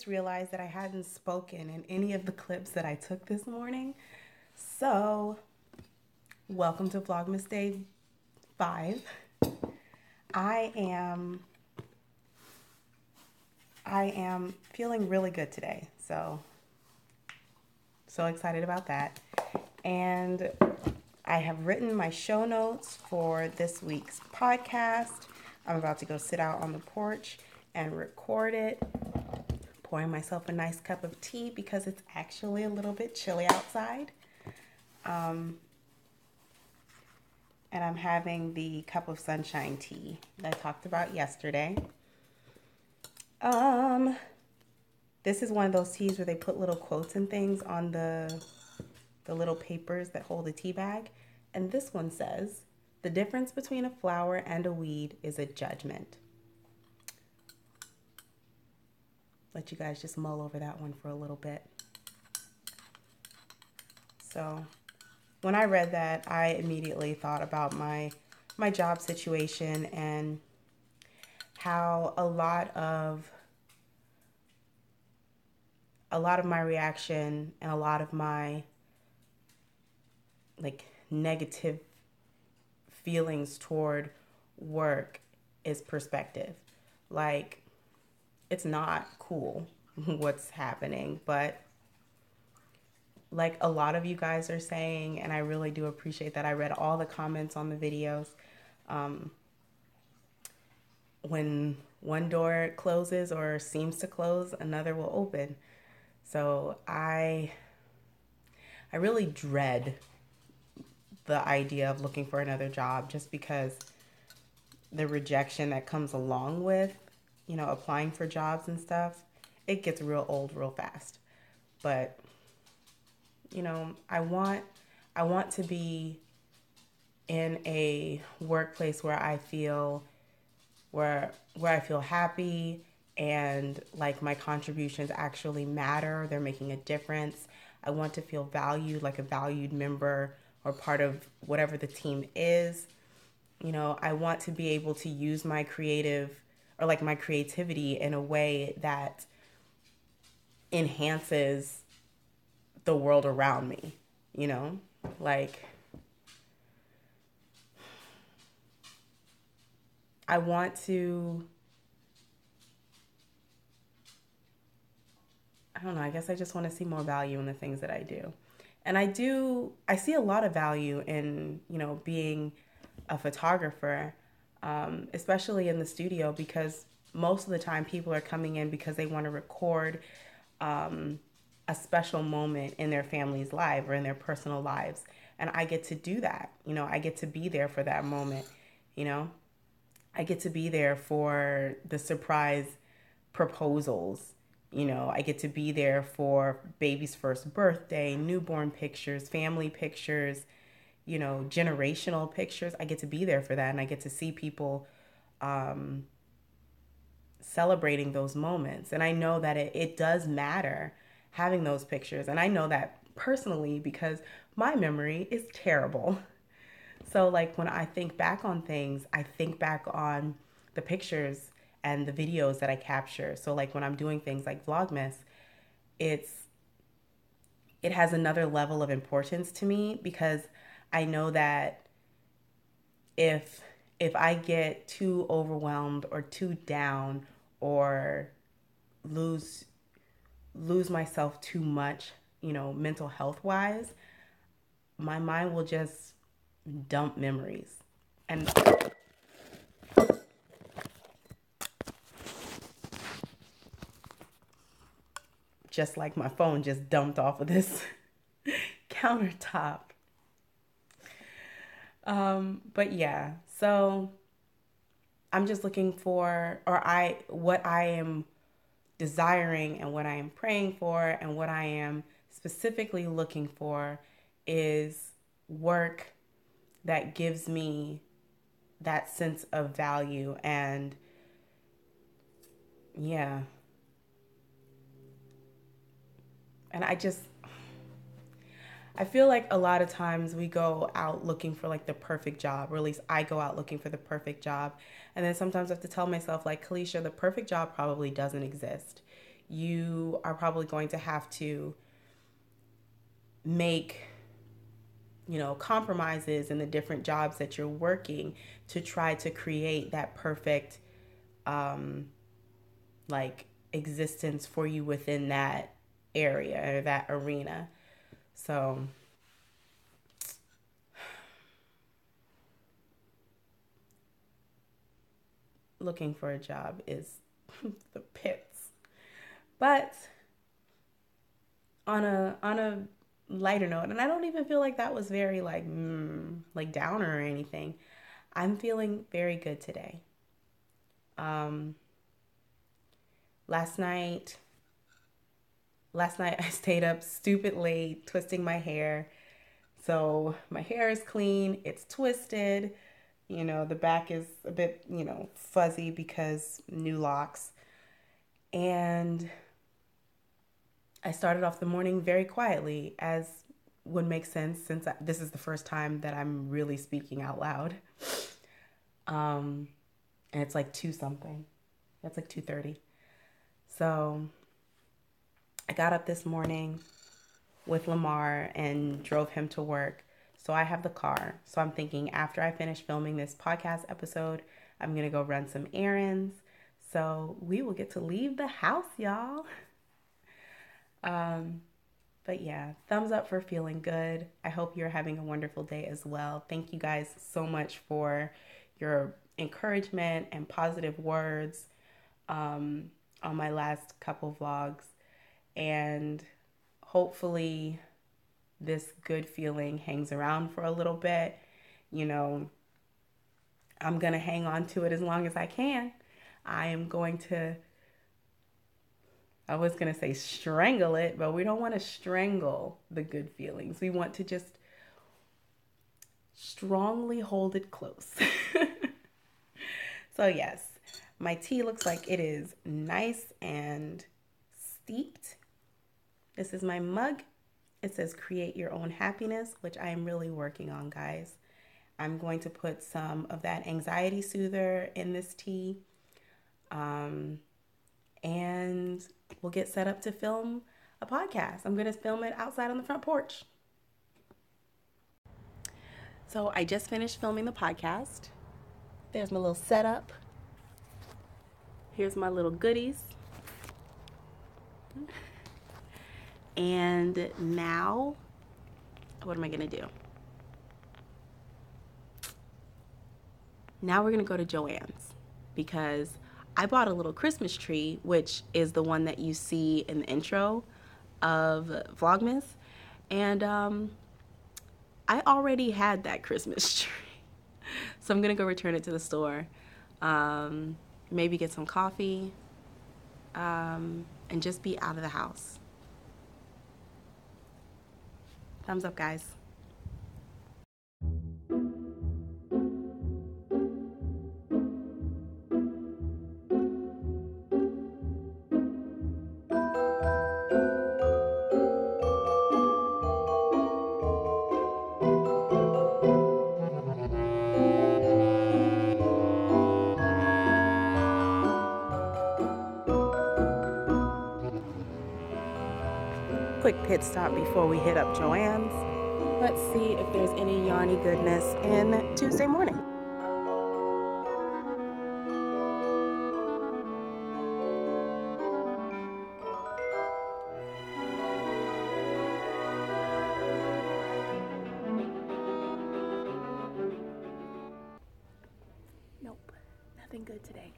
realized that I hadn't spoken in any of the clips that I took this morning. So, welcome to Vlogmas Day 5. I am I am feeling really good today. So excited about that. And I have written my show notes for this week's podcast. I'm about to go sit out on the porch and record it, pouring myself a nice cup of tea because it's actually a little bit chilly outside. And I'm having the cup of sunshine tea that I talked about yesterday. This is one of those teas where they put little quotes and things on the little papers that hold the tea bag. And this one says, "The difference between a flower and a weed is a judgment." Let you guys just mull over that one for a little bit. So when I read that, I immediately thought about my job situation and how a lot of my reaction and a lot of my negative feelings toward work is perspective. Like, it's not cool what's happening, but like a lot of you guys are saying, and I really do appreciate that. I read all the comments on the videos. When one door closes or seems to close, another will open. So I really dread the idea of looking for another job, just because the rejection that comes along with, applying for jobs and stuff, it gets real old real fast. But I want to be in a workplace where I feel happy and like my contributions actually matter. They're making a difference. I want to feel valued, like a valued member or part of whatever the team is. I want to be able to use my creativity in a way that enhances the world around me, like I want to, I don't know, I guess I just want to see more value in the things that I do. And I see a lot of value in, being a photographer, especially in the studio, because most of the time people are coming in because they want to record a special moment in their family's life or in their personal lives. And I get to do that. I get to be there for that moment. I get to be there for the surprise proposals. I get to be there for baby's first birthday, newborn pictures, family pictures, generational pictures. I get to be there for that. And I get to see people celebrating those moments. And I know that it does matter having those pictures. And I know that personally because my memory is terrible. So like when I think back on things, I think back on the pictures and the videos that I capture. So like when I'm doing things like Vlogmas, it has another level of importance to me, because I know that if I get too overwhelmed or too down or lose myself too much, mental health wise, my mind will just dump memories. And just like my phone just dumped off of this countertop. But yeah, so I'm just looking for, what I am desiring and what I am praying for and what I am specifically looking for is work that gives me that sense of value. And yeah, and I feel like a lot of times we go out looking for like the perfect job, or at least I go out looking for the perfect job. And then sometimes I have to tell myself, like, Kalisha, the perfect job probably doesn't exist. you are probably going to have to make, you know, compromises in the different jobs that you're working to try to create that perfect like existence for you within that area or that arena. So looking for a job is the pits. But on a lighter note, and I don't even feel like that was very like downer or anything. I'm feeling very good today. Last night I stayed up stupid late twisting my hair. So my hair is clean, it's twisted. You know, the back is a bit, you know, fuzzy because new locks. And I started off the morning very quietly, as would make sense since this is the first time that I'm really speaking out loud. And it's like 2 something. It's like 2:30. So I got up this morning with Lamar and drove him to work. So I have the car. So I'm thinking after I finish filming this podcast episode, I'm going to go run some errands. So we will get to leave the house, y'all. But yeah, thumbs up for feeling good. I hope you're having a wonderful day as well. Thank you guys so much for your encouragement and positive words on my last couple vlogs. And hopefully this good feeling hangs around for a little bit. You know, I'm going to hang on to it as long as I can. I was going to say strangle it, but we don't want to strangle the good feelings. We want to just strongly hold it close. So yes, my tea looks like it is nice and steeped. This is my mug. It says create your own happiness, which I am really working on, guys. I'm going to put some of that anxiety soother in this tea. And we'll get set up to film a podcast. I'm going to film it outside on the front porch. So I just finished filming the podcast. There's my little setup. Here's my little goodies. And now, what am I going to do? Now we're going to go to Joann's because I bought a little Christmas tree, which is the one that you see in the intro of Vlogmas. And I already had that Christmas tree. So I'm going to go return it to the store. Maybe get some coffee and just be out of the house. Thumbs up, guys. Quick pit stop before we hit up Joann's. Let's see if there's any yawny goodness in Tuesday morning. Nope, nothing good today.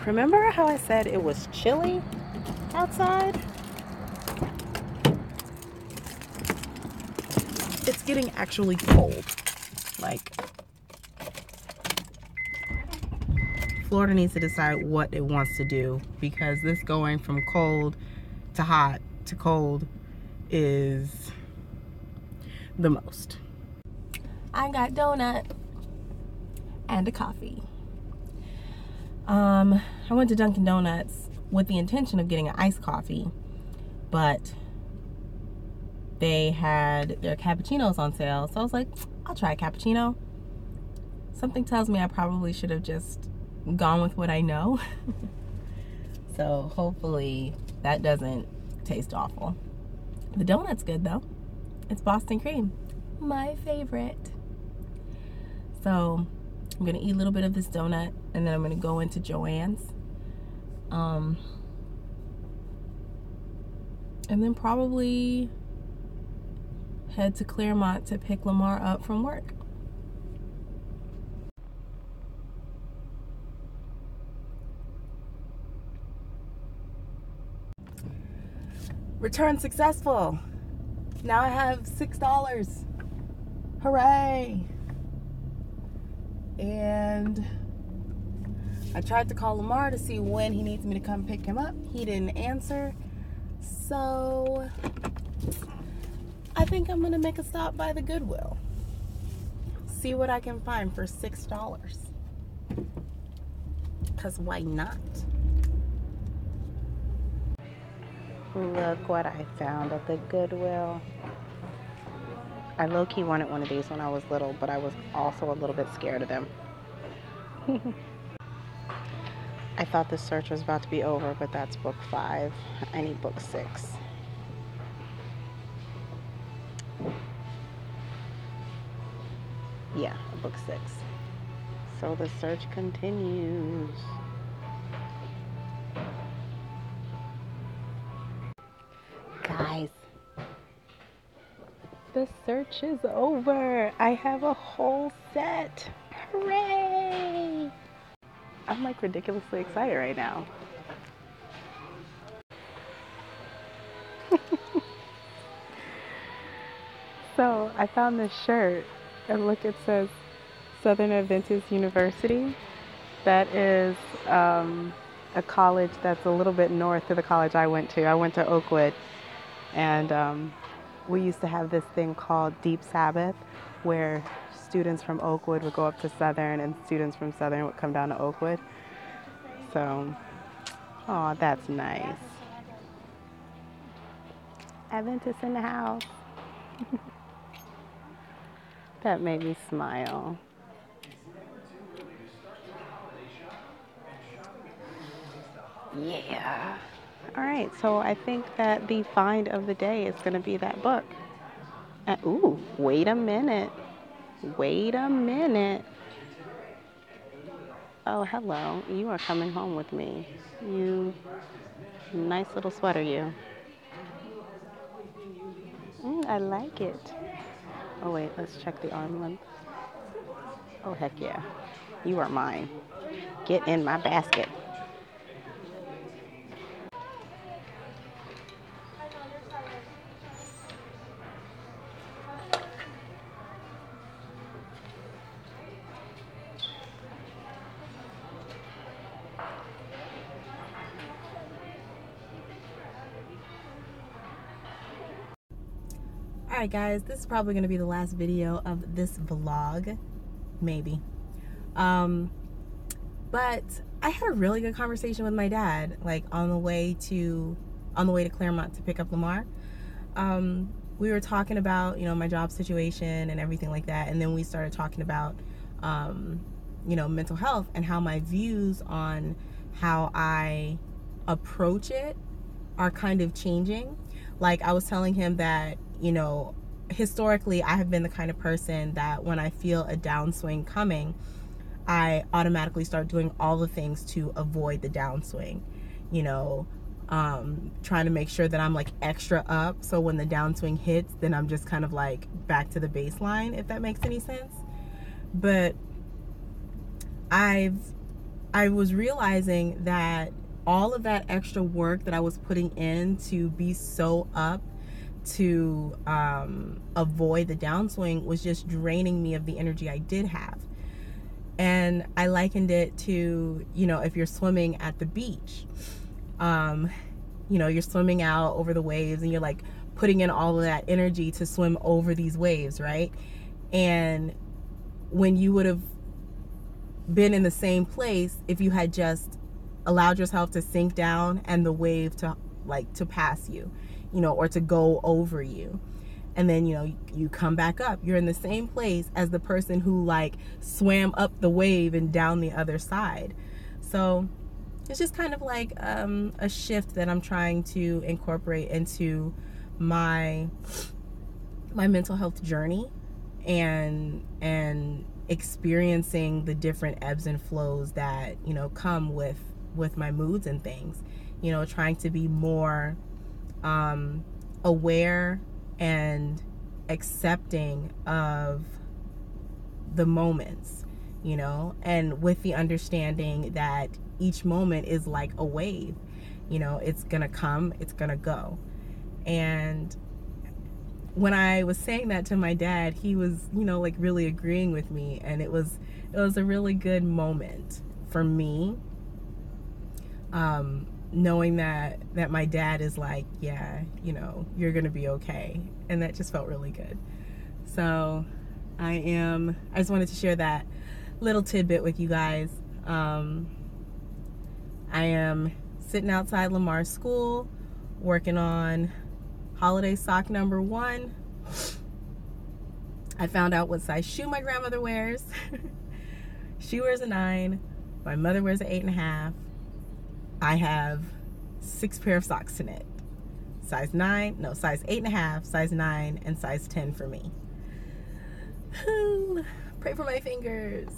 Remember how I said it was chilly outside? It's getting actually cold. Like, Florida needs to decide what it wants to do, because this going from cold to hot to cold is the most. I got donut and a coffee. I went to Dunkin' Donuts with the intention of getting an iced coffee, but they had their cappuccinos on sale, so I was like, I'll try a cappuccino. Something tells me I probably should have just gone with what I know. So hopefully That doesn't taste awful. The donut's good though. It's Boston cream, my favorite. So I'm gonna eat a little bit of this donut, and then I'm gonna go into Joann's. And then probably head to Claremont to pick Lamar up from work. Return successful. Now I have $6. Hooray! And I tried to call Lamar to see when he needs me to come pick him up. He didn't answer. So I think I'm gonna make a stop by the Goodwill. See what I can find for $6. Cause why not? Look what I found at the Goodwill. I low-key wanted one of these when I was little, but I was also a little bit scared of them. I thought the search was about to be over, but that's book 5. I need book 6. Yeah, book 6. So the search continues. Guys, the search is over. I have a whole set. Hooray! I'm like ridiculously excited right now. So I found this shirt, and look, it says Southern Adventist University. That is a college that's a little bit north of the college I went to. I went to Oakwood, and we used to have this thing called Deep Sabbath, where students from Oakwood would go up to Southern, and students from Southern would come down to Oakwood. So, oh, that's nice. Adventist in the house. That made me smile. Yeah. All right, so I think that the find of the day is going to be that book. Ooh, wait a minute. Wait a minute. Oh, hello. You are coming home with me. You nice little sweater, you. I like it. Oh, wait, let's check the arm length. Oh, heck yeah. You are mine. Get in my basket. Alright guys, this is probably going to be the last video of this vlog. Maybe. But I had a really good conversation with my dad, like on the way to Claremont to pick up Lamar. We were talking about, you know, my job situation and everything like that, and then we started talking about you know, mental health and how my views on how I approach it are kind of changing. Like I was telling him that, you know, historically I have been the kind of person that when I feel a downswing coming, I automatically start doing all the things to avoid the downswing, you know, trying to make sure that I'm like extra up, so when the downswing hits, then I'm just kind of like back to the baseline, if that makes any sense. But I was realizing that all of that extra work that I was putting in to be so up to avoid the downswing was just draining me of the energy I did have. And I likened it to, you know, if you're swimming at the beach, you know, you're swimming out over the waves and you're like putting in all of that energy to swim over these waves, right? And when you would have been in the same place if you had just allowed yourself to sink down and the wave to pass you, you know, or to go over you. And then, you know, you come back up. You're in the same place as the person who like swam up the wave and down the other side. So it's just kind of like a shift that I'm trying to incorporate into my mental health journey, and experiencing the different ebbs and flows that, you know, come with my moods and things. You know, trying to be more aware and accepting of the moments, you know, and with the understanding that each moment is like a wave. You know, it's gonna come, it's gonna go. And when I was saying that to my dad, he was, you know, like really agreeing with me, and it was a really good moment for me, knowing that my dad is like, yeah, you know, you're gonna be okay. And that just felt really good. So I just wanted to share that little tidbit with you guys. I am sitting outside Lamar's school working on holiday sock number 1. I found out what size shoe my grandmother wears. She wears a 9. My mother wears an 8.5. I have 6 pair of socks to knit. Size 8.5, size 9, and size 10 for me. Pray for my fingers.